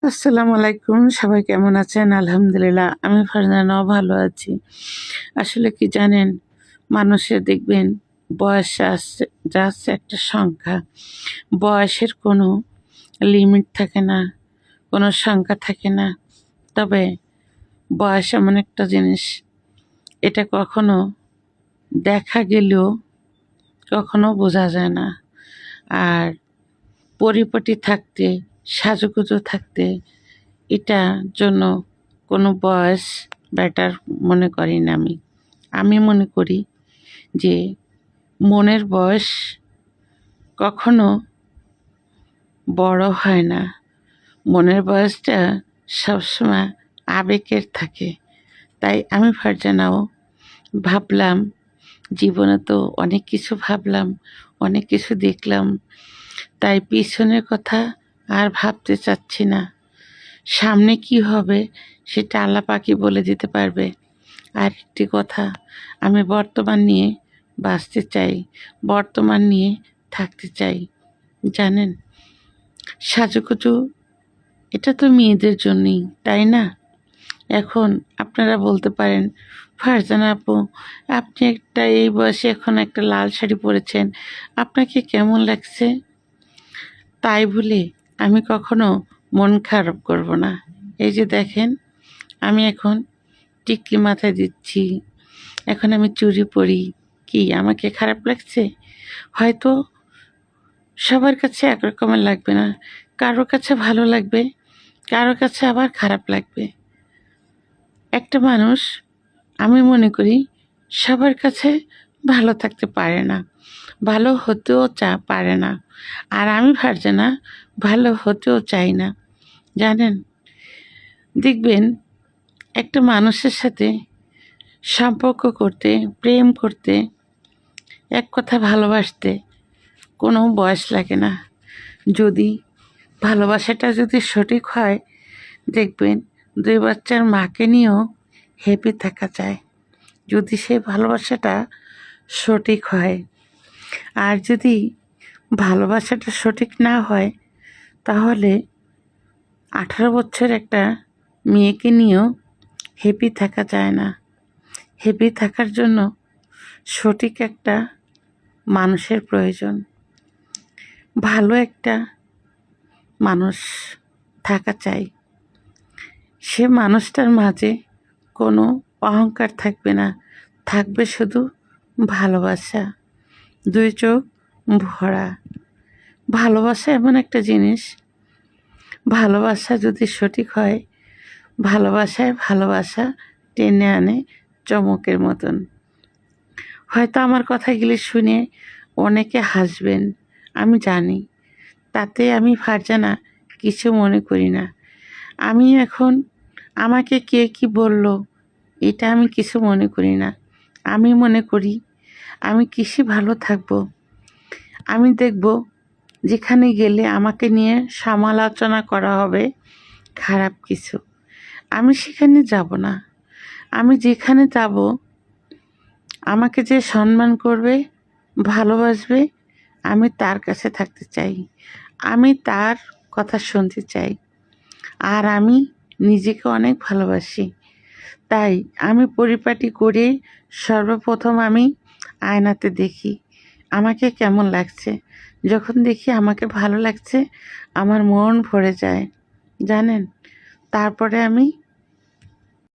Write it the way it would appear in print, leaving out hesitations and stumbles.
আসসালামু আলাইকুম। সবাই কেমন আছেন? আলহামদুলিল্লাহ আমি ফারজানাও ভালো আছি। আসলে কি জানেন, মানুষের দেখবেন বয়স যাচ্ছে একটা সংখ্যা। বয়সের কোনো লিমিট থাকে না, কোনো সংখ্যা থাকে না। তবে বয়স এমন একটা জিনিস, এটা কখনো দেখা গেলেও কখনো বোঝা যায় না। আর পরিপাটি থাকতে, সাজুগুজু থাকতে, এটার জন্য কোনো বয়স ব্যাটার মনে করি না আমি। আমি মনে করি যে মনের বয়স কখনো বড় হয় না। মনের বয়সটা সবসময় আবেগের থাকে। তাই আমি ফারজানাও ভাবলাম, জীবনে তো অনেক কিছু ভাবলাম, অনেক কিছু দেখলাম। তাই পিছনের কথা আর ভাবতে চাচ্ছি না। সামনে কি হবে সেটা আল্লাহ পাকই বলে দিতে পারবে। আর একটি কথা, আমি বর্তমান নিয়ে বাঁচতে চাই, বর্তমান নিয়ে থাকতে চাই। জানেন, সাজুগুজু এটা তো মেয়েদের জন্যই, তাই না? এখন আপনারা বলতে পারেন, ফারজানা আপু আপনি এই বয়সে এখন একটা লাল শাড়ি পরেছেন, আপনাকে কেমন লাগছে? তাই বলে আমি কখনো মন খারাপ করব না। এই যে দেখেন, আমি এখন টিকলি মাথায় দিচ্ছি, এখন আমি চুড়ি পরি, কি আমাকে খারাপ লাগছে? হয়তো সবার কাছে একরকমের লাগবে না, কারো কাছে ভালো লাগবে, কারো কাছে আবার খারাপ লাগবে। একটা মানুষ, আমি মনে করি, সবার কাছে ভালো থাকতে পারে না, ভালো হতেও পারে না। আর আমি ফারজানা ভালো হতেও চাই না। জানেন, দেখবেন একটা মানুষের সাথে সম্পর্ক করতে, প্রেম করতে, এক কথা ভালোবাসতে কোনো বয়স লাগে না। যদি ভালোবাসাটা যদি সঠিক হয়, দেখবেন 2 বাচ্চার মাকে নিয়েও হ্যাপি থাকা যায়, যদি সেই ভালোবাসাটা সঠিক হয়। আর যদি ভালোবাসাটা সঠিক না হয়, তাহলে 18 বছর একটা মেয়েকে নিয়েও হ্যাপি থাকা যায় না। হ্যাপি থাকার জন্য সঠিক একটা মানুষের প্রয়োজন, ভালো একটা মানুষ থাকা চাই। সে মানুষটার মাঝে কোনো অহংকার থাকবে না, থাকবে শুধু ভালোবাসা, 2 চোখ ভরা। ভালোবাসা এমন একটা জিনিস, ভালোবাসা যদি সঠিক হয়, ভালোবাসায় ভালোবাসা টেনে আনে চমকের মতন। হয়তো আমার কথাগুলি শুনে অনেকে হাসবেন, আমি জানি। তাতে আমি ফারজানা কিছু মনে করি না। আমি এখন আমাকে কে কি বলল এটা আমি কিছু মনে করি না। আমি মনে করি আমি কিসে ভালো থাকব। আমি দেখব যেখানে গেলে আমাকে নিয়ে সমালোচনা করা হবে, খারাপ কিছু, আমি সেখানে যাব না। আমি যেখানে যাব, আমাকে যে সম্মান করবে, ভালোবাসবে, আমি তার কাছে থাকতে চাই, আমি তার কথা শুনতে চাই। আর আমি নিজেকে অনেক ভালোবাসি। তাই আমি পরিপাটি করে সর্বপ্রথম আমি আয়নাতে দেখি আমাকে কেমন লাগছে। যখন দেখি আমাকে ভালো লাগছে, আমার মন ভরে যায়। জানেন, তারপরে আমি